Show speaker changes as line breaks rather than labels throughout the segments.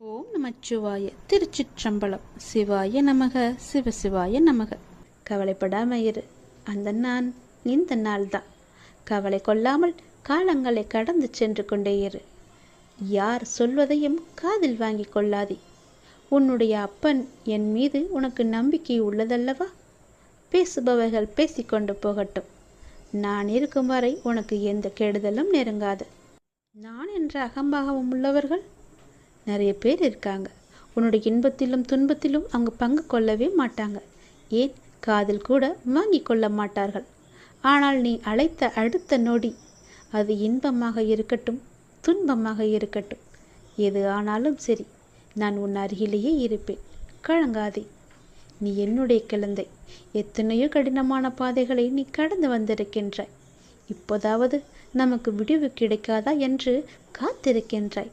ஓம் நமச்சிவாய. திருச்சிற்றம்பலம். சிவாய நமக, சிவசிவாய நமக. கவலைப்படாம இரு, அந்த நான் இந்த நாள்தான். கவலை கொள்ளாமல் காலங்களை கடந்து சென்று கொண்டே இரு. யார் சொல்வதையும் காதில் வாங்கி கொள்ளாதே. உன்னுடைய அப்பன் என் மீது உனக்கு நம்பிக்கை உள்ளதல்லவா? பேசுபவர்கள் பேசிக்கொண்டு போகட்டும். நான் இருக்கும் வரை உனக்கு எந்த கெடுதலும் நெருங்காது. நான் என்ற அகம்பாகம் உள்ளவர்கள் நிறைய பேர் இருக்காங்க. உன்னுடைய இன்பத்திலும் துன்பத்திலும் அவங்க பங்கு கொள்ளவே மாட்டாங்க. ஏன் காதில் கூட வாங்கி கொள்ள மாட்டார்கள். ஆனால் நீ அழைத்த அடுத்த நொடி, அது இன்பமாக இருக்கட்டும் துன்பமாக இருக்கட்டும், எது ஆனாலும் சரி, நான் உன் அருகிலேயே இருப்பேன். கலங்காதே. நீ என்னுடைய குழந்தை. எத்தனையோ கடினமான பாதைகளை நீ கடந்து வந்திருக்கின்றாய். இப்போதாவது நமக்கு விடிவு கிடைக்காதா என்று காத்திருக்கின்றாய்.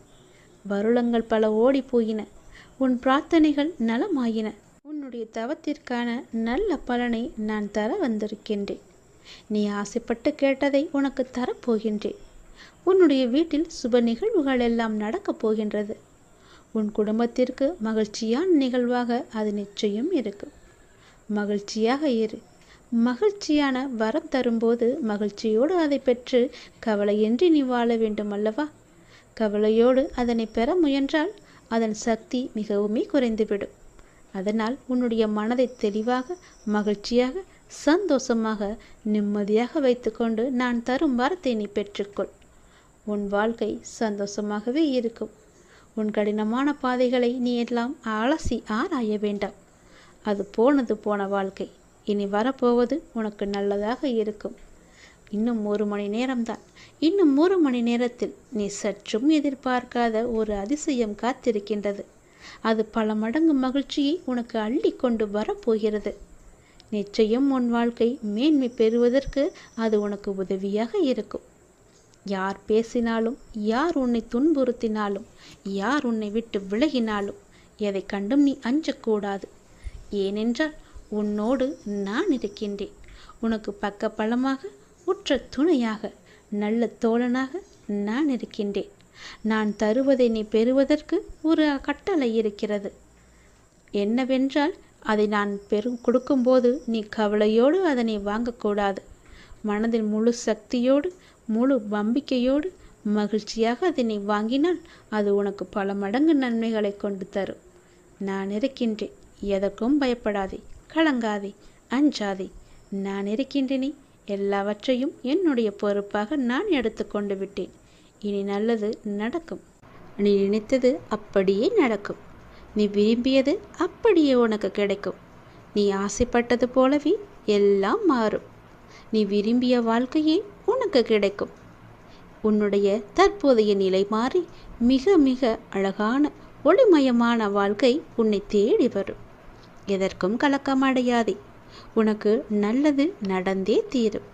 வருளங்கள் பல ஓடி போயின. உன் பிரார்த்தனைகள் நலமாயின. உன்னுடைய தவத்திற்கான நல்ல பலனை நான் தர வந்திருக்கின்றேன். நீ ஆசைப்பட்டு கேட்டதை உனக்கு தரப்போகின்றேன். உன்னுடைய வீட்டில் சுப நிகழ்வுகள் எல்லாம் நடக்கப் போகின்றது. உன் குடும்பத்திற்கு மகிழ்ச்சியான நிகழ்வாக அது நிச்சயம் இருக்கும். மகிழ்ச்சியாக இரு. மகிழ்ச்சியான வரம் தரும்போது மகிழ்ச்சியோடு அதை பெற்று கவலையின்றி நீ வாழ வேண்டும் அல்லவா? கவலையோடு அதனை பெற முயன்றால் அதன் சக்தி மிகவுமே குறைந்துவிடும். அதனால் உன்னுடைய மனதை தெளிவாக, மகிழ்ச்சியாக, சந்தோஷமாக, நிம்மதியாக வைத்துக்கொண்டு நான் தரும் வரத்தை நீ பெற்றுக்கொள். உன் வாழ்க்கை சந்தோஷமாகவே இருக்கும். உன் கடினமான பாதைகளை நீ எல்லாம் அலசி ஆராய வேண்டாம். அது போனது போன வாழ்க்கை. இனி வரப்போவது உனக்கு நல்லதாக இருக்கும். இன்னும் 1 மணி நேரம்தான். இன்னும் 1 மணி நேரத்தில் நீ சற்றும் எதிர்பார்க்காத ஒரு அதிசயம் காத்திருக்கின்றது. அது பல மடங்கு மகிழ்ச்சியை உனக்கு அள்ளி கொண்டு வரப்போகிறது. நிச்சயம் உன் வாழ்க்கை மேன்மை பெறுவதற்கு அது உனக்கு உதவியாக இருக்கும். யார் பேசினாலும், யார் உன்னை துன்புறுத்தினாலும், யார் உன்னை விட்டு விலகினாலும் எதை கண்டும் நீ அஞ்சக்கூடாது. ஏனென்றால் உன்னோடு நான் இருக்கின்றேன். உனக்கு பக்க பலமாக, உற்ற துணையாக, நல்ல தோழனாக நான் இருக்கின்றேன். நான் தருவதை நீ பெறுவதற்கு ஒரு கட்டளை இருக்கிறது. என்னவென்றால், அதை நான் கொடுக்கும்போது நீ கவலையோடு அதனை வாங்கக்கூடாது. மனதில் முழு சக்தியோடு, முழு நம்பிக்கையோடு, மகிழ்ச்சியாக அதனை வாங்கினால் அது உனக்கு பல மடங்கு நன்மைகளை கொண்டு தரும். நான் இருக்கின்றேன். எதற்கும் பயப்படாதே, கலங்காதே, அஞ்சாதே. நான் இருக்கின்றேனே. எல்லாவற்றையும் என்னுடைய பொறுப்பாக நான் எடுத்துக்கொண்டு விட்டேன். இனி நல்லது நடக்கும். நீ நினைத்தது அப்படியே நடக்கும். நீ விரும்பியது அப்படியே உனக்கு கிடைக்கும். நீ ஆசைப்பட்டது போலவே எல்லாம் மாறும். நீ விரும்பிய வாழ்க்கையே உனக்கு கிடைக்கும். உன்னுடைய தற்போதைய நிலை மாறி மிக மிக அழகான ஒளிமயமான வாழ்க்கை உன்னை தேடி வரும். எதற்கும் கலக்கமடையாதே. உனக்கு நல்லது நடந்தே தீரும்.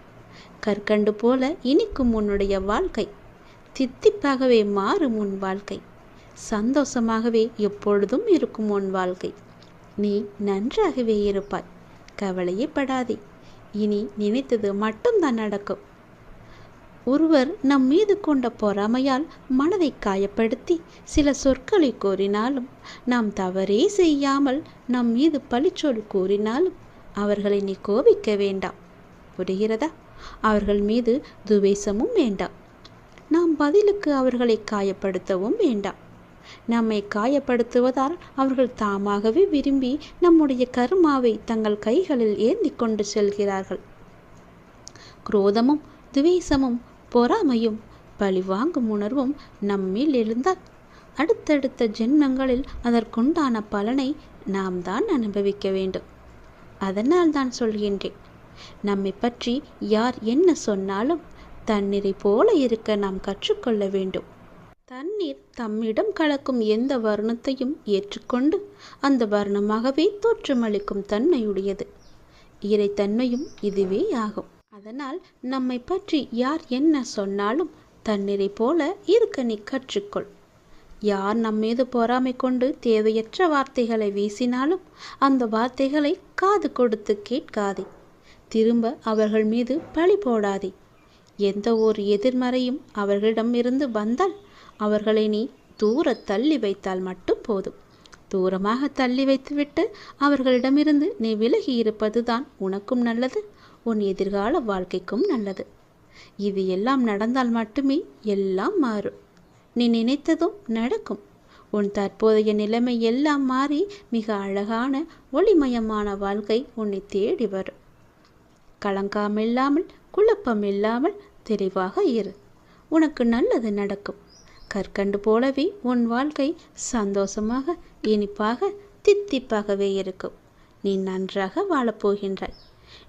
கற்கண்டு போல இனிக்கும் உன்னுடைய வாழ்க்கை. தித்திப்பாகவே மாறும் உன் வாழ்க்கை. சந்தோஷமாகவே எப்பொழுதும் இருக்கும் உன் வாழ்க்கை. நீ நன்றாகவே இருப்பாய். கவலையே படாதே. இனி நினைத்தது மட்டும்தான் நடக்கும். ஒருவர் நம் மீது கொண்ட பொறாமையால் மனதை காயப்படுத்தி சில சொற்களை கூறினாலும், நாம் தவறே செய்யாமல் நம் மீது பழிச்சொல் கூறினாலும் அவர்களை நீ கோபிக்க வேண்டாம். புரிகிறதா? அவர்கள் மீது துவேஷமும் வேண்டாம். நாம் பதிலுக்கு அவர்களை காயப்படுத்தவும் வேண்டாம். நம்மை காயப்படுத்துவதால் அவர்கள் தாமாகவே விரும்பி நம்முடைய கர்மாவை தங்கள் கைகளில் ஏந்தி கொண்டு செல்கிறார்கள். குரோதமும் துவேஷமும் பொறாமையும் பழிவாங்கும் உணர்வும் நம்மில் எழுந்தால் அடுத்தடுத்த ஜென்மங்களில் அதற்குண்டான பலனை நாம் தான் அனுபவிக்க வேண்டும். அதனால் தான் சொல்கின்றேன், நம்மை பற்றி யார் என்ன சொன்னாலும் தண்ணீரை போல இருக்க நாம் கற்றுக்கொள்ள வேண்டும். தண்ணீர் தம்மிடம் கலக்கும் எந்த வர்ணத்தையும் ஏற்றுக்கொண்டு அந்த வர்ணமாகவே தோற்றமளிக்கும் தன்மையுடையது. இறைத்தன்மையும் இதுவே ஆகும். அதனால் நம்மை பற்றி யார் என்ன சொன்னாலும் தண்ணீரை போல இருக்க நீ கற்றுக்கொள். யார் நம்மீது பொறாமை கொண்டு தேவையற்ற வார்த்தைகளை வீசினாலும் அந்த வார்த்தைகளை காது கொடுத்து கேட்காதே. திரும்ப அவர்கள் மீது பழி போடாதே. எந்த ஒரு எதிர்மறையும் அவர்களிடம் இருந்து வந்தால் அவர்களை நீ தூர தள்ளி வைத்தால் மட்டும் போதும். தூரமாக தள்ளி வைத்துவிட்டு அவர்களிடமிருந்து நீ விலகி இருப்பதுதான் உனக்கும் நல்லது, உன் எதிர்கால வாழ்க்கைக்கும் நல்லது. இது எல்லாம் நடந்தால் மட்டுமே எல்லாம் மாறும். நீ நினைத்ததும் நடக்கும். உன் தற்போதைய நிலைமை எல்லாம் மாறி மிக அழகான ஒளிமயமான வாழ்க்கை உன்னை தேடி வரும். கலங்காமில்லாமல் குழப்பமில்லாமல் தெளிவாக இரு. உனக்கு நல்லது நடக்கும். கற்கண்டு போலவே உன் வாழ்க்கை சந்தோஷமாக, இனிப்பாக, தித்திப்பாகவே இருக்கும். நீ நன்றாக வாழப்போகின்றாய்.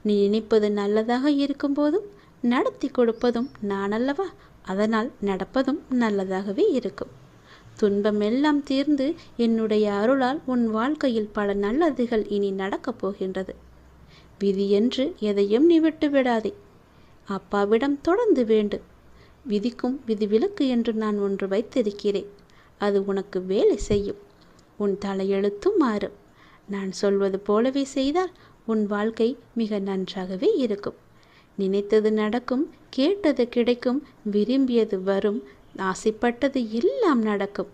நீ நினைப்பது நல்லதாக இருக்கும்போதும் நடத்தி கொடுப்பதும் நான் அல்லவா? அதனால் நடப்பதும் நல்லதாகவே இருக்கும். துன்பம் எல்லாம் தீர்ந்து என்னுடைய அருளால் உன் வாழ்க்கையில் பல நல்லதுகள் இனி நடக்கப் போகின்றது. விதி என்று எதையும் நீ விட்டு விடாதே. அப்பாவிடம் தொடர்ந்து வேண்டு. விதிக்கும் விதிவிலக்கு என்று நான் ஒன்று வைத்திருக்கிறேன். அது உனக்கு வேலை செய்யும். உன் தலையெழுத்தும் மாறும். நான் சொல்வது போலவே செய்தால் உன் வாழ்க்கை மிக நன்றாகவே இருக்கும். நினைத்தது நடக்கும், கேட்டது கிடைக்கும், விரும்பியது வரும், ஆசைப்பட்டது எல்லாம் நடக்கும்.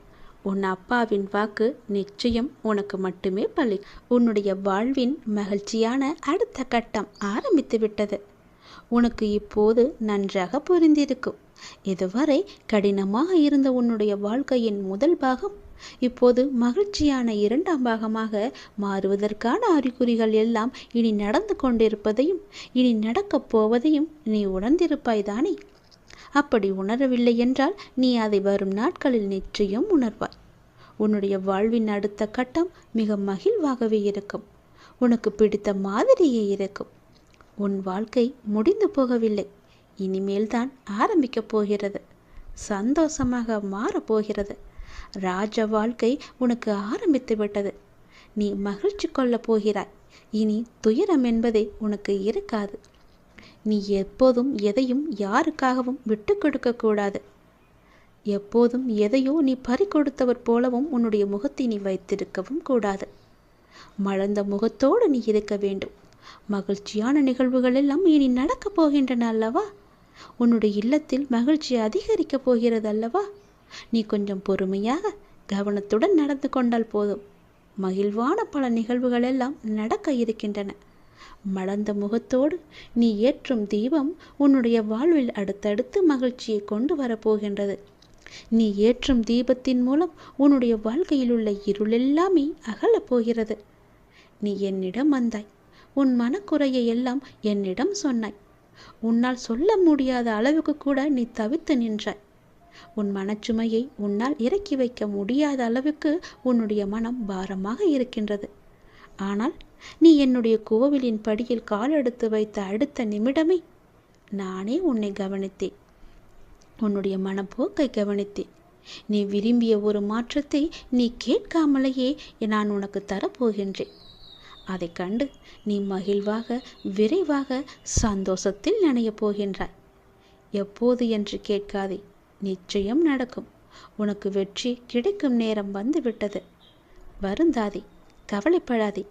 உன் அப்பாவின் வாக்கு நிச்சயம் உனக்கு மட்டுமே பலிக்கும். உன்னுடைய வாழ்வின் மகிழ்ச்சியான அடுத்த கட்டம் ஆரம்பித்து விட்டது. உனக்கு இப்போது நன்றாக புரிந்திருக்கும். இதுவரை கடினமாக இருந்த உன்னுடைய வாழ்க்கையின் முதல் பாகம் இப்போது மகிழ்ச்சியான இரண்டாம் பாகமாக மாறுவதற்கான அறிகுறிகள் எல்லாம் இனி நடந்து கொண்டிருப்பதையும் இனி நடக்கப் போவதையும் நீ உணர்ந்திருப்பாய்தானே? அப்படி உணரவில்லை என்றால் நீ அதை வரும் நாட்களில் நிச்சயம் உணர்வாய். உன்னுடைய வாழ்வின் அடுத்த கட்டம் மிக மகிழ்வாகவே இருக்கும். உனக்கு பிடித்த மாதிரியே இருக்கும். உன் வாழ்க்கை முடிந்து போகவில்லை. இனிமேல்தான் ஆரம்பிக்கப் போகிறது. சந்தோஷமாக மாறப்போகிறது. ராஜ வாழ்க்கை உனக்கு ஆரம்பித்து விட்டது. நீ மகிழ்ச்சி கொள்ளப் போகிறாய். இனி துயரம் என்பதே உனக்கு இருக்காது. நீ எப்போதும் எதையும் யாருக்காகவும் விட்டு கொடுக்க கூடாது. எப்போதும் எதையோ நீ பறிகொடுத்தவர் போலவும் உன்னுடைய முகத்தை நீ வைத்திருக்கவும் கூடாது. மலர்ந்த முகத்தோடு நீ இருக்க வேண்டும். மகிழ்ச்சியான நிகழ்வுகள் எல்லாம் இனி நடக்கப் போகின்றன அல்லவா? உன்னுடைய இல்லத்தில் மகிழ்ச்சி அதிகரிக்கப் போகிறது அல்லவா? நீ கொஞ்சம் பொறுமையாக கவனத்துடன் நடந்து கொண்டால் போதும். மகிழ்வான பல நிகழ்வுகள் எல்லாம் நடக்க இருக்கின்றன. மலர்ந்த முகத்தோடு நீ ஏற்றும் தீபம் உன்னுடைய வாழ்வில் அடுத்தடுத்து மகிழ்ச்சியை கொண்டு வரப்போகின்றது. நீ ஏற்றும் தீபத்தின் மூலம் உன்னுடைய வாழ்க்கையில் உள்ள இருளெல்லாமே அகலப் போகிறது. நீ என்னிடம் வந்தாய். உன் மனக்குறையை எல்லாம் என்னிடம் சொன்னாய். உன்னால் சொல்ல முடியாத அளவுக்கு கூட நீ தவித்து நின்றாய். உன் மனச்சுமையை உன்னால் இறக்கி வைக்க முடியாத அளவுக்கு உன்னுடைய மனம் பாரமாக இருக்கின்றது. ஆனால் நீ என்னுடைய கோவிலின் படியில் காலெடுத்து வைத்த அடுத்த நிமிடமே நானே உன்னை கவனித்தேன். உன்னுடைய மனப்போக்கை கவனித்தேன். நீ விரும்பிய ஒரு மாற்றத்தை நீ கேட்காமலேயே நான் உனக்கு தரப்போகின்றேன். அதை கண்டு நீ மகிழ்வாக, விரைவாக, சந்தோஷத்தில் நனையப் போகின்றாய். எப்போது என்று கேட்காதே. நிச்சயம் நடக்கும். உனக்கு வெற்றி கிடைக்கும் நேரம் வந்துவிட்டது. வருந்தாதே, கவலைப்படாதே.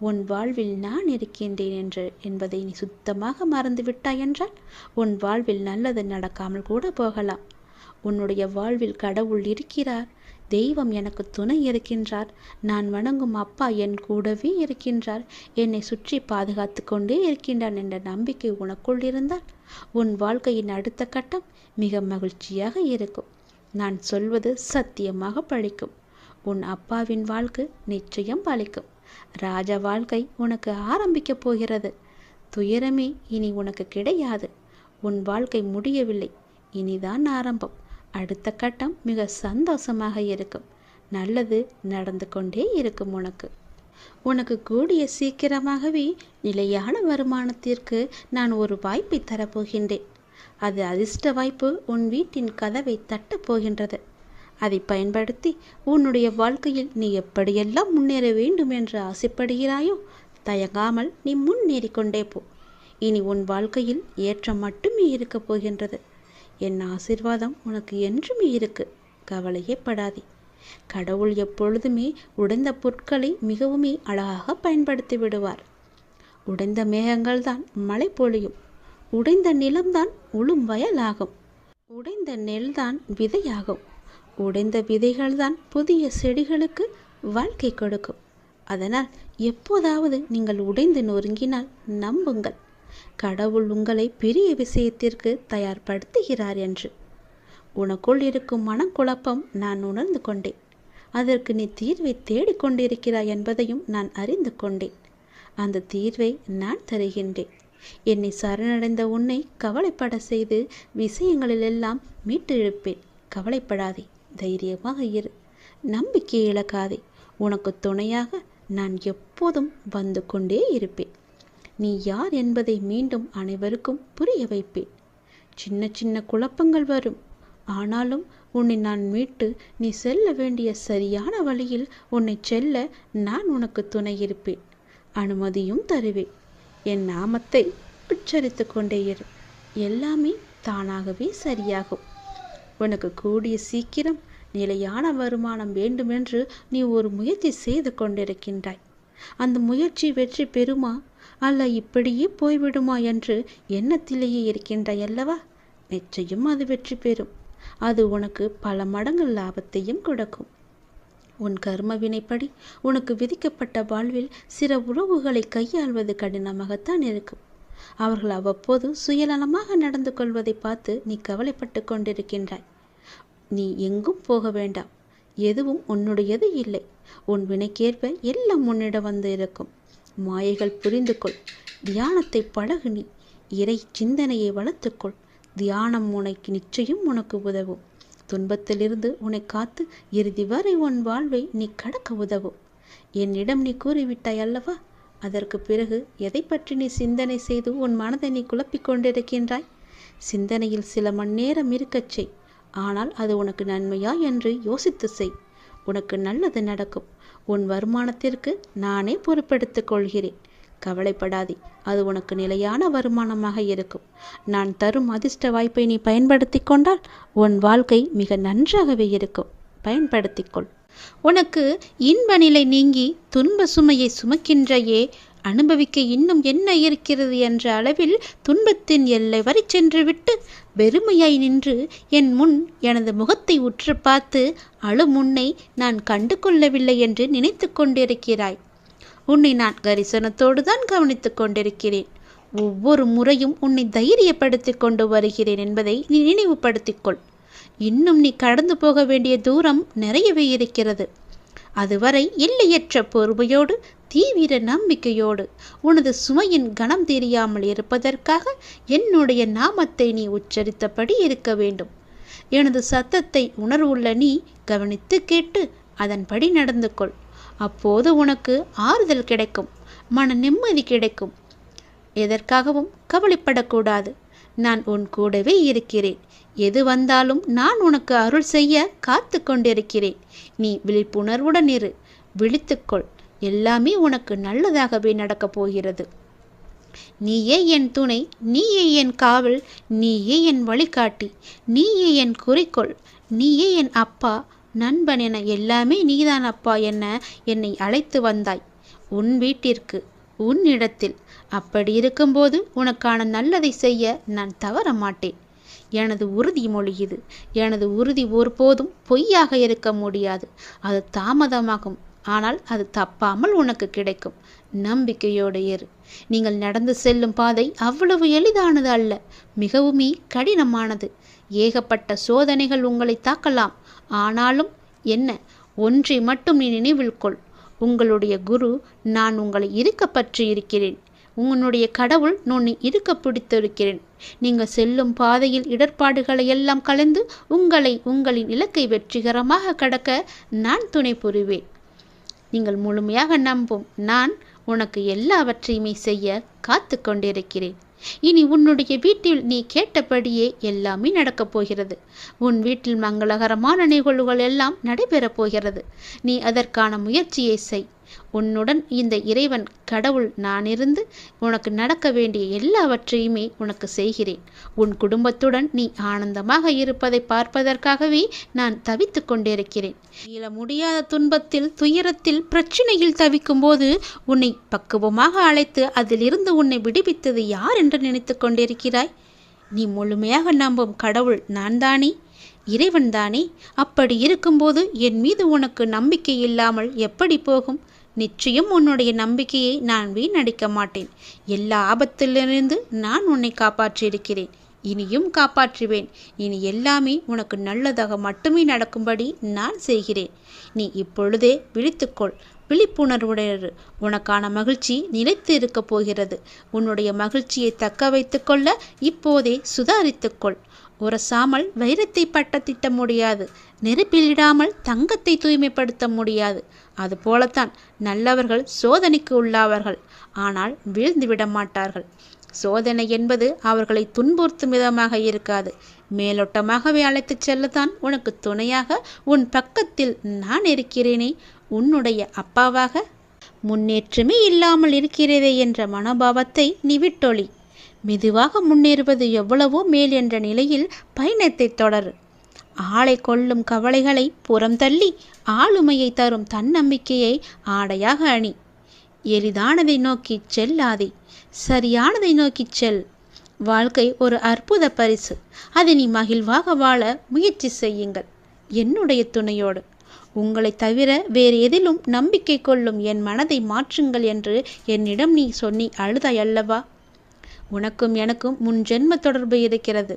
உன் வாழ்வில் நான் இருக்கின்றேன் என்பதை நீ சுத்தமாக மறந்து விட்டாய் என்றால் உன் வாழ்வில் நல்லது நடக்காமல் கூட போகலாம். உன்னுடைய வாழ்வில் கடவுள் இருக்கிறார். தெய்வம் எனக்கு துணை இருக்கின்றார். நான் வணங்கும் அப்பா என் கூடவே இருக்கின்றார். என்னை சுற்றி பாதுகாத்து கொண்டே இருக்கின்றான் என்ற நம்பிக்கை உனக்குள் இருந்தால் உன் வாழ்க்கையின் அடுத்த கட்டம் மிக மகிழ்ச்சியாக இருக்கும். நான் சொல்வது சத்தியமாக பழிக்கும். உன் அப்பாவின் வாழ்க்கை நிச்சயம் பழிக்கும். ராஜ வாழ்க்கை உனக்கு ஆரம்பிக்கப் போகிறது. துயரமே இனி உனக்கு கிடையாது. உன் வாழ்க்கை முடியவில்லை, இனிதான் ஆரம்பம். அடுத்த கட்டம் மிக சந்தோஷமாக இருக்கும். நல்லது நடந்து கொண்டே இருக்கும். உனக்கு கூடிய சீக்கிரமாகவே நிலையான வருமானத்திற்கு நான் ஒரு வாய்ப்பை தரப்போகின்றேன். அது அதிர்ஷ்ட வாய்ப்பு உன் வீட்டின் கதவை தட்டப் போகின்றது. அதை பயன்படுத்தி உன்னுடைய வாழ்க்கையில் நீ எப்படியெல்லாம் முன்னேற வேண்டும் என்று ஆசைப்படுகிறாயோ தயங்காமல் நீ முன்னேறி கொண்டே போ. இனி உன் வாழ்க்கையில் ஏற்றம் மட்டுமே இருக்கப் போகின்றது. என் ஆசீர்வாதம் உனக்கு என்றுமே இருக்கு. கவலையே படாதே. கடவுள் எப்பொழுதுமே உடைந்த பொருட்களை மிகவுமே அழகாக பயன்படுத்தி விடுவார். உடைந்த மேகங்கள் தான் மழை பொழியும். உடைந்த நிலம்தான் உளும் வயலாகும். உடைந்த நெல்தான் விதையாகும். உடைந்த விதைகள்தான் புதிய செடிகளுக்கு வாழ்க்கை கொடுக்கும். அதனால் எப்போதாவது நீங்கள் உடைந்து நொறுங்கினால் நம்புங்கள், கடவுள் உங்களை பெரிய விஷயத்திற்கு தயார்படுத்துகிறார் என்று. உனக்குள் இருக்கும் மனக்குழப்பம் நான் உணர்ந்து கொண்டேன். அதற்கு நீ தீர்வை தேடிக்கொண்டிருக்கிறாய் என்பதையும் நான் அறிந்து கொண்டேன். அந்த தீர்வை நான் தருகின்றேன். என்னை சரணடைந்த உன்னை கவலைப்பட செய்து விஷயங்களிலெல்லாம் மீட்டு இழுப்பேன். கவலைப்படாதே, தைரியமாக இரு, நம்பிக்கை இழக்காதே. உனக்கு துணையாக நான் எப்போதும் வந்து கொண்டே இருப்பேன். நீ யார் என்பதை மீண்டும் அனைவருக்கும் புரிய வைப்பேன். சின்ன சின்ன குழப்பங்கள் வரும், ஆனாலும் உன்னை நான் மீட்டு நீ செல்ல வேண்டிய சரியான வழியில் உன்னை செல்ல நான் உனக்கு துணை இருப்பேன். அனுமதியும் தருவேன். என் நாமத்தை உச்சரித்து கொண்டே இரு, எல்லாமே தானாகவே சரியாகும். உனக்கு கூடிய சீக்கிரம் நிலையான வருமானம் வேண்டுமென்று நீ ஒரு முயற்சி செய்து கொண்டிருக்கின்றாய். அந்த முயற்சி வெற்றி பெறுமா அல்ல இப்படியே போய்விடுமா என்று எண்ணத்திலேயே இருக்கின்றாய் அல்லவா? நிச்சயம் அது வெற்றி பெறும். அது உனக்கு பல மடங்கு லாபத்தையும் கொடுக்கும். உன் கர்ம வினைப்படி உனக்கு விதிக்கப்பட்ட வாழ்வில் சில உறவுகளை கையாள்வது கடினமாகத்தான் இருக்கும். அவர்கள் அவ்வப்போது சுயநலமாக நடந்து கொள்வதை பார்த்து நீ கவலைப்பட்டு கொண்டிருக்கின்றாய். நீ எங்கும் போக வேண்டாம். எதுவும் உன்னுடையது இல்லை. உன் வினைக்கேற்ப எல்லாம் உன்னிடம் வந்து இருக்கும். மாயைகள் புரிந்து கொள். தியானத்தை பழகு. நீ இறை சிந்தனையை வளர்த்துக்கொள். தியானம் உனக்கு நிச்சயம் உனக்கு உதவும். துன்பத்திலிருந்து உன்னை காத்து இறுதி வரை உன் வாழ்வை நீ கடக்க உதவும். என்னிடம் நீ கூறிவிட்டாய் அல்லவா? அதற்கு பிறகு எதை பற்றி நீ சிந்தனை செய்து உன் மனதை நீ குழப்பிக் கொண்டிருக்கின்றாய்? சிந்தனையில் சில மணி நேரம் இருக்கச் செய். ஆனால் அது உனக்கு நன்மையா என்று யோசித்து செய். உனக்கு நல்லது நடக்கும். உன் வருமானத்திற்கு நானே பொறுப்பெடுத்துக் கொள்கிறேன். கவலைப்படாதே, அது உனக்கு நிலையான வருமானமாக இருக்கும். நான் தரும் அதிர்ஷ்ட வாய்ப்பை நீ பயன்படுத்தி கொண்டால் உன் வாழ்க்கை மிக நன்றாகவே இருக்கும். பயன்படுத்திக்கொள். உனக்கு இன்ப நிலை நீங்கி துன்ப சுமையை சுமக்கின்றையே, அனுபவிக்க இன்னும் என்ன இருக்கிறது என்ற அளவில் துன்பத்தின் எல்லை வரை சென்று விட்டு வெறுமையாய் நின்று என் முன் எனது முகத்தை உற்று பார்த்து அழும் உன்னை நான் கண்டு கொள்ளவில்லை என்று நினைத்து கொண்டிருக்கிறாய். உன்னை நான் கரிசனத்தோடு தான் கவனித்துக் கொண்டிருக்கிறேன். ஒவ்வொரு முறையும் உன்னை தைரியப்படுத்தி கொண்டு வருகிறேன் என்பதை நீ நினைவுபடுத்திக்கொள். இன்னும் நீ கடந்து போக வேண்டிய தூரம் நிறையவே இருக்கிறது. அதுவரை எல்லையற்ற பொறுமையோடு தீவிர நம்பிக்கையோடு உனது சுமையின் கணம் தெரியாமல் இருப்பதற்காக என்னுடைய நாமத்தை நீ உச்சரித்தபடி இருக்க வேண்டும். எனது சத்தத்தை உணர்வுள்ள நீ கவனித்து கேட்டு அதன்படி நடந்து கொள். அப்போது உனக்கு ஆறுதல் கிடைக்கும், மன நிம்மதி கிடைக்கும். எதற்காகவும் கவலைப்படக்கூடாது. நான் உன் கூடவே இருக்கிறேன். எது வந்தாலும் நான் உனக்கு அருள் செய்ய காத்து கொண்டிருக்கிறேன். நீ விழிப்புணர்வுடன் இரு, விழித்துக்கொள். எல்லாமே உனக்கு நல்லதாகவே நடக்கப் போகிறது. நீயே என் துணை, நீயே என் காவல், நீயே என் வழிகாட்டி, நீயே என் குறிக்கோள், நீயே என் அப்பா, நண்பன் என எல்லாமே நீதான் அப்பா என்ன என்னை அழைத்து வந்தாய் உன் வீட்டிற்கு, உன் இடத்தில். அப்படி இருக்கும்போது உனக்கான நல்லதை செய்ய நான் தவற மாட்டேன். எனது உறுதிமொழி இது. எனது உறுதி ஒருபோதும் பொய்யாக இருக்க முடியாது. அது தாமதமாகும், ஆனால் அது தப்பாமல் உனக்கு கிடைக்கும். நம்பிக்கையோடு இரு. நீங்கள் நடந்து செல்லும் பாதை அவ்வளவு எளிதானது அல்ல, மிகவுமே கடினமானது. ஏகப்பட்ட சோதனைகள் உங்களை தாக்கலாம். ஆனாலும் என்ன, ஒன்றை மட்டும் நீ நினைவில் கொள். உங்களுடைய குரு நான் உங்களை இருக்க பற்றி இருக்கிறேன். உன்னுடைய கடவுள் உன்னை இருக்க பிடித்திருக்கிறேன். நீங்கள் செல்லும் பாதையில் இடர்பாடுகளை எல்லாம் கலந்து உங்களின் இலக்கை வெற்றிகரமாக கடக்க நான் துணை புரிவேன். நீங்கள் முழுமையாக நம்பும் நான் உனக்கு எல்லாவற்றையுமே செய்ய காத்து கொண்டிருக்கிறேன். இனி உன்னுடைய வீட்டில் நீ கேட்டபடியே எல்லாமே நடக்கப் போகிறது. உன் வீட்டில் மங்களகரமான நிகழ்வுகள் எல்லாம் நடைபெறப் போகிறது. நீ அதற்கான முயற்சியை செய். உன்னுடன் இந்த இறைவன் கடவுள் நான் இருந்து உனக்கு நடக்க வேண்டிய எல்லாவற்றையுமே உனக்கு செய்கிறேன். உன் குடும்பத்துடன் நீ ஆனந்தமாக இருப்பதை பார்ப்பதற்காகவே நான் தவித்து கொண்டிருக்கிறேன். மீள முடியாத துன்பத்தில், துயரத்தில், பிரச்சனையில் தவிக்கும் போது உன்னை பக்குவமாக அழைத்து அதிலிருந்து உன்னை விடுவித்தது யார் என்று நினைத்து கொண்டிருக்கிறாய்? நீ முழுமையாக நம்பும் கடவுள் நான் தானே. இறைவன்தானே. அப்படி இருக்கும்போது என் மீது உனக்கு நம்பிக்கை இல்லாமல் எப்படி போகும்? நிச்சயம் உன்னுடைய நம்பிக்கையை நான் வீணடிக்க மாட்டேன். எல்லா ஆபத்திலிருந்து நான் உன்னை காப்பாற்றியிருக்கிறேன், இனியும் காப்பாற்றுவேன். இனி எல்லாமே உனக்கு நல்லதாக மட்டுமே நடக்கும்படி நான் செய்கிறேன். நீ இப்பொழுதே விழித்துக்கொள், விழிப்புணர்வுடையது. உனக்கான மகிழ்ச்சி நிலைத்து இருக்கப் போகிறது. உன்னுடைய மகிழ்ச்சியை தக்க வைத்து கொள்ள இப்போதே சுதாரித்துக்கொள். உரசாமல் வைரத்தை பட்டத்திட்ட முடியாது, நெருப்பிலிடாமல் தங்கத்தை தூய்மைப்படுத்த முடியாது. அதுபோலத்தான் நல்லவர்கள் சோதனைக்கு உள்ளாவார்கள், ஆனால் வீழ்ந்து விட மாட்டார்கள். சோதனை என்பது அவர்களை துன்புறுத்தும் விதமாக இருக்காது, மேலோட்டமாகவே அழைத்துச் செல்லத்தான் உனக்கு துணையாக உன் பக்கத்தில் நான் இருக்கிறேனே, உன்னுடைய அப்பாவாக. முன்னேற்றமே இல்லாமல் இருக்கிறதே என்ற மனோபாவத்தை நீ விட்டொழி. மெதுவாக முன்னேறுவது எவ்வளவோ மேல் என்ற நிலையில் பயணத்தை தொடரு. ஆளை கொள்ளும் கவலைகளை புறம் தள்ளி ஆளுமையை தரும் தன்னம்பிக்கையை ஆடையாக அணி. எளிதானதை நோக்கி செல்லாதே, சரியானதை நோக்கி செல். வாழ்க்கை ஒரு அற்புத பரிசு, அதை நீ மகிழ்வாக வாழ முயற்சி செய்யுங்கள். என்னுடைய துணையோடு. உங்களை தவிர வேறு எதிலும் நம்பிக்கை கொள்ளும் என் மனதை மாற்றுங்கள் என்று என்னிடம் நீ சொன்னி அழுதாய் அல்லவா? உனக்கும் எனக்கும் முன் ஜென்ம தொடர்பு இருக்கிறது.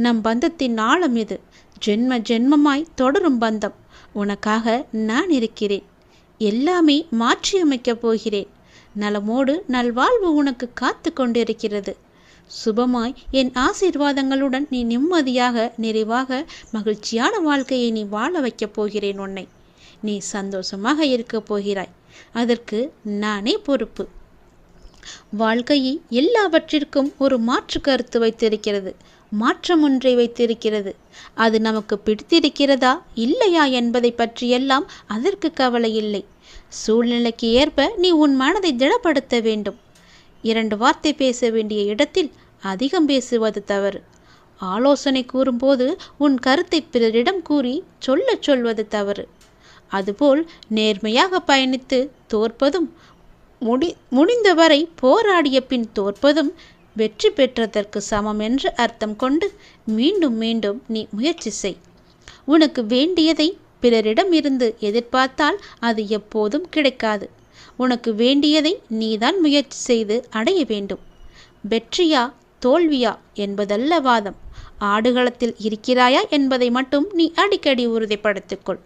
நம் பந்தத்தின் ஆழம் இது, ஜென்ம ஜென்மமாய் தொடரும் பந்தம். உனக்காக நான் இருக்கிறேன். எல்லாமே மாற்றியமைக்கப் போகிறேன். நலமோடு நல்வாழ்வு உனக்கு காத்து கொண்டிருக்கிறது. சுபமாய் என் ஆசீர்வாதங்களுடன் நீ நிம்மதியாக, நிறைவாக, மகிழ்ச்சியான வாழ்க்கையை நீ வாழ வைக்கப் போகிறேன். உன்னை நீ சந்தோஷமாக இருக்கப் போகிறாய். அதற்கு நானே பொறுப்பு. வாழ்க்கையை எல்லாவற்றிற்கும் ஒரு மாற்று கருத்து வைத்திருக்கிறது, மாற்றம் ஒன்றை வைத்திருக்கிறது. அது நமக்கு பிடித்திருக்கிறதா இல்லையா என்பதை பற்றியெல்லாம் அதற்கு கவலை இல்லை. சூழ்நிலைக்கு ஏற்ப நீ உன் மனதை திடப்படுத்த வேண்டும். 2 வார்த்தை பேச வேண்டிய இடத்தில் அதிகம் பேசுவது தவறு. ஆலோசனை கூறும்போது உன் கருத்தை பிறரிடம் கூறி சொல்வது தவறு. அதுபோல் நேர்மையாக பயணித்து தோற்பதும், முடிந்தவரை போராடிய பின் தோற்பதும் வெற்றி பெற்றதற்கு சமம் என்று அர்த்தம் கொண்டு மீண்டும் மீண்டும் நீ முயற்சி செய். உனக்கு வேண்டியதை பிறரிடம் இருந்து எதிர்பார்த்தால் அது எப்போதும் கிடைக்காது. உனக்கு வேண்டியதை நீதான் முயற்சி செய்து அடைய வேண்டும். வெற்றியா தோல்வியா என்பதல்ல வாதம். ஆடுகளத்தில் இருக்கிறாயா என்பதை மட்டும் நீ அடிக்கடி உறுதிப்படுத்திக்கொள்.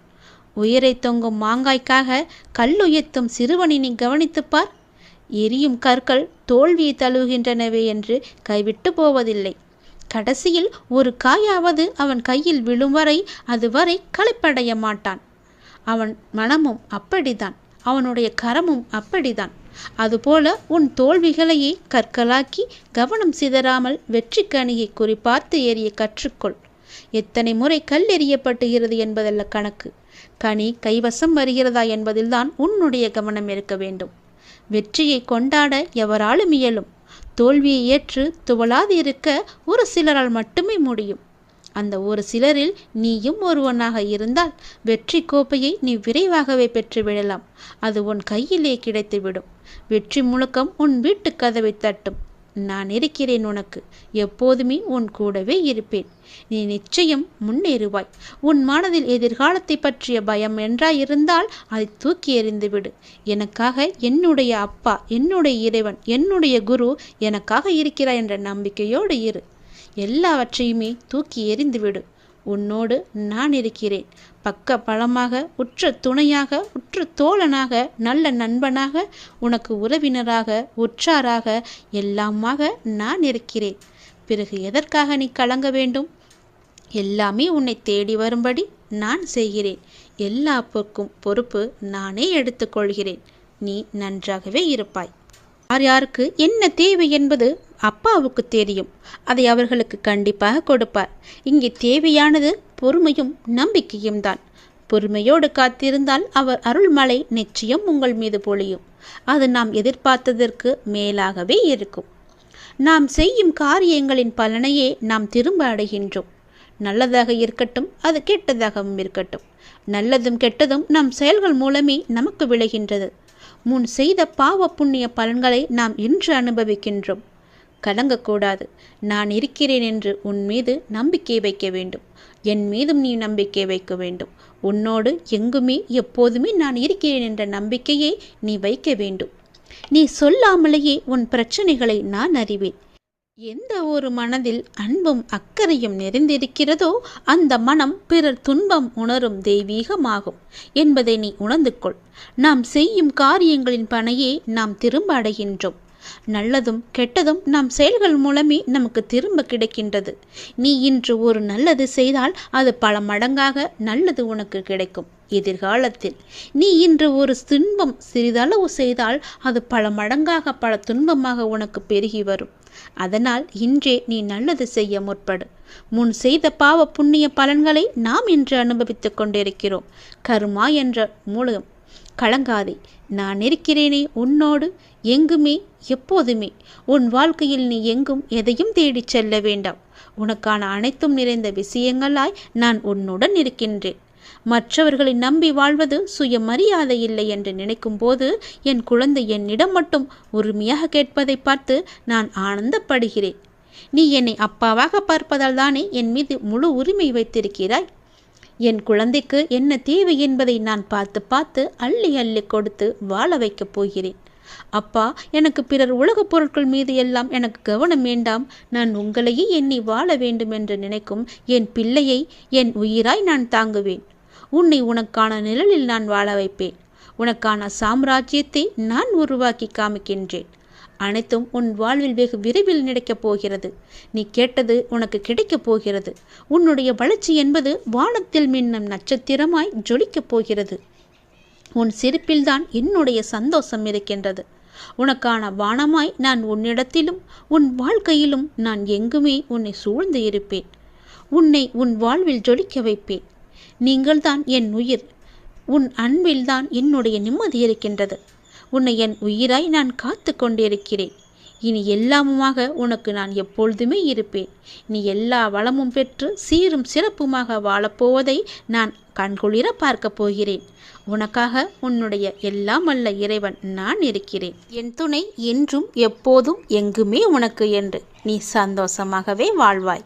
உயிரை தொங்கும் மாங்காய்க்காக கல்லுயர்த்தும் சிறுவனை நீ கவனித்துப்பார். எரியும் கற்கள் தோல்வியை தழுவுகின்றனவே என்று கைவிட்டு போவதில்லை. கடைசியில் ஒரு காயாவது அவன் கையில் விழும் வரை அதுவரை களைப்படைய மாட்டான். அவன் மனமும் அப்படித்தான், அவனுடைய கரமும் அப்படித்தான். அதுபோல உன் தோல்விகளையே கற்களாக்கி கவனம் சிதறாமல் வெற்றி கனியை குறிப்பார்த்து எறிய கற்றுக்கொள். எத்தனை முறை கல் எறியப்பட்டுகிறது என்பதல்ல கணக்கு, கனி கைவசம் வருகிறதா என்பதில்தான் உன்னுடைய கவனம் இருக்க வேண்டும். வெற்றியை கொண்டாட எவராலும் இயலும். தோல்வியை ஏற்று துவளாது இருக்க ஒரு சிலரால் மட்டுமே முடியும். அந்த ஒரு சிலரில் நீயும் ஒருவனாக இருந்தால் வெற்றி கோப்பையை நீ விரைவாகவே பெற்றுவிடலாம். அது உன் கையிலே கிடைத்துவிடும். வெற்றி முழக்கம் உன் வீட்டு கதவை தட்டும். நான் இருக்கிறேன் உனக்கு, எப்போதுமே உன் கூடவே இருப்பேன். நீ நிச்சயம் முன்னேறுவாய். உன் மனதில் எதிர்காலத்தை பற்றிய பயம் என்றாயிருந்தால் அதை தூக்கி எறிந்துவிடு. எனக்காக என்னுடைய அப்பா, என்னுடைய இறைவன், என்னுடைய குரு எனக்காக இருக்கிறார் என்ற நம்பிக்கையோடு இரு. எல்லாவற்றையுமே தூக்கி எறிந்துவிடு. உன்னோடு நான் இருக்கிறேன். பக்க பலமாக, உற்ற துணையாக, உற்ற தோழனாக, நல்ல நண்பனாக, உனக்கு உறவினராக, உற்றாராக, எல்லாமாக நான் இருக்கிறேன். பிறகு எதற்காக நீ கலங்க வேண்டும்? எல்லாமே உன்னை தேடி வரும்படி நான் செய்கிறேன். எல்லா பொறுப்பு நானே எடுத்துக்கொள்கிறேன். நீ நன்றாகவே இருப்பாய். யார் யாருக்கு என்ன தேவை என்பது அப்பாவுக்கு தெரியும். அதை அவர்களுக்கு கண்டிப்பாக கொடுப்பார். இங்கே தேவையானது பொறுமையும் நம்பிக்கையும் தான். பொறுமையோடு காத்திருந்தால் அவர் அருள்மழை நிச்சயம் உங்கள் மீது பொழியும். அது நாம் எதிர்பார்த்ததற்கு மேலாகவே இருக்கும். நாம் செய்யும் காரியங்களின் பலனையே நாம் திரும்ப அடைகின்றோம். நல்லதாக இருக்கட்டும், அது கெட்டதாகவும் இருக்கட்டும். நல்லதும் கெட்டதும் நம் செயல்கள் மூலமே நமக்கு விளைகின்றது. முன் செய்த பாவ புண்ணிய பலன்களை நாம் இன்று அனுபவிக்கின்றோம். கலங்கக்கூடாது. நான் இருக்கிறேன் என்று உன் மீது நம்பிக்கை வைக்க வேண்டும். என் மீதும் நீ நம்பிக்கை வைக்க வேண்டும். உன்னோடு எங்குமே எப்போதுமே நான் இருக்கிறேன் என்ற நம்பிக்கையை நீ வைக்க வேண்டும். நீ சொல்லாமலேயே உன் பிரச்சனைகளை நான் அறிவேன். எந்த ஒரு மனதில் அன்பும் அக்கறையும் நிறைந்திருக்கிறதோ அந்த மனம் பிறர் துன்பம் உணரும் தெய்வீகமாகும் என்பதை நீ உணர்ந்து கொள். நாம் செய்யும் காரியங்களின் பனையே நாம் திரும்ப அடைகின்றோம். நல்லதும் கெட்டதும் நம் செயல்கள் மூலமே நமக்கு திரும்ப கிடைக்கின்றது. நீ இன்று ஒரு நல்லது செய்தால் அது பல மடங்காக நல்லது உனக்கு கிடைக்கும் எதிர்காலத்தில். நீ இன்று ஒரு துன்பம் சிறிதளவு செய்தால் அது பல மடங்காக பல துன்பமாக உனக்கு பெருகி வரும். அதனால் இன்றே நீ நல்லது செய்ய முற்படு. முன் செய்த பாவ புண்ணிய பலன்களை நாம் இன்று அனுபவித்துக் கொண்டிருக்கிறோம். கர்மா என்ற மூலம் கலங்காதே. நான் இருக்கிறேனே உன்னோடு எங்குமே எப்போதுமே. உன் வாழ்க்கையில் நீ எங்கும் எதையும் தேடிச் செல்ல வேண்டாம். உனக்கான அனைத்தும் நிறைந்த விஷயங்களாய் நான் உன்னுடன் இருக்கின்றேன். மற்றவர்களை நம்பி வாழ்வது சுயமரியாதை இல்லை என்று நினைக்கும் போது என் குழந்தை என்னிடம் மட்டும் உரிமையாக கேட்பதை பார்த்து நான் ஆனந்தப்படுகிறேன். நீ என்னை அப்பாவாக பார்ப்பதால் தானே என் மீது முழு உரிமை வைத்திருக்கிறாய். என் குழந்தைக்கு என்ன தேவை என்பதை நான் பார்த்து பார்த்து அள்ளி அள்ளி கொடுத்து வாழ வைக்கப் போகிறேன். அப்பா, எனக்கு பிறர் உலகப் பொருட்கள் மீது எல்லாம் எனக்கு கவனம் வேண்டாம். நான் உங்களையே எண்ணி வாழ வேண்டும் என்று நினைக்கும் என் பிள்ளையை என் உயிராய் நான் தாங்குவேன். உன்னை உனக்கான நிழலில் நான் வாழ வைப்பேன். உனக்கான சாம்ராஜ்யத்தை நான் உருவாக்கி காமிக்கின்றேன். அனைத்தும் உன் வாழ்வில் வெகு விரைவில் கிடைக்கப் போகிறது. நீ கேட்டது உனக்கு கிடைக்கப் போகிறது. உன்னுடைய வளர்ச்சி என்பது வானத்தில் மின்னும் நட்சத்திரமாய் ஜொலிக்கப் போகிறது. உன் சிரிப்பில்தான் என்னுடைய சந்தோஷம் இருக்கின்றது. உனக்கான வானமாய் நான் உன்னிடத்திலும் உன் வாழ்க்கையிலும் நான் எங்குமே உன்னை சூழ்ந்து இருப்பேன். உன்னை உன் வாழ்வில் ஜொலிக்க வைப்பேன். நீங்கள்தான் என் உயிர். உன் அன்பில்தான் என்னுடைய நிம்மதி இருக்கின்றது. உன்னை என் உயிராய் நான் காத்து கொண்டிருக்கிறேன். இனி எல்லாமுமாக உனக்கு நான் எப்பொழுதுமே இருப்பேன். நீ எல்லா வளமும் பெற்று சீரும் சிறப்புமாக வாழப்போவதை நான் கண்குளிர பார்க்கப் போகிறேன். உனக்காக உன்னுடைய எல்லாம் வல்ல இறைவன் நான் இருக்கிறேன். என் துணை என்றும் எப்போதும் எங்குமே உனக்கு என்று நீ சந்தோஷமாகவே வாழ்வாய்.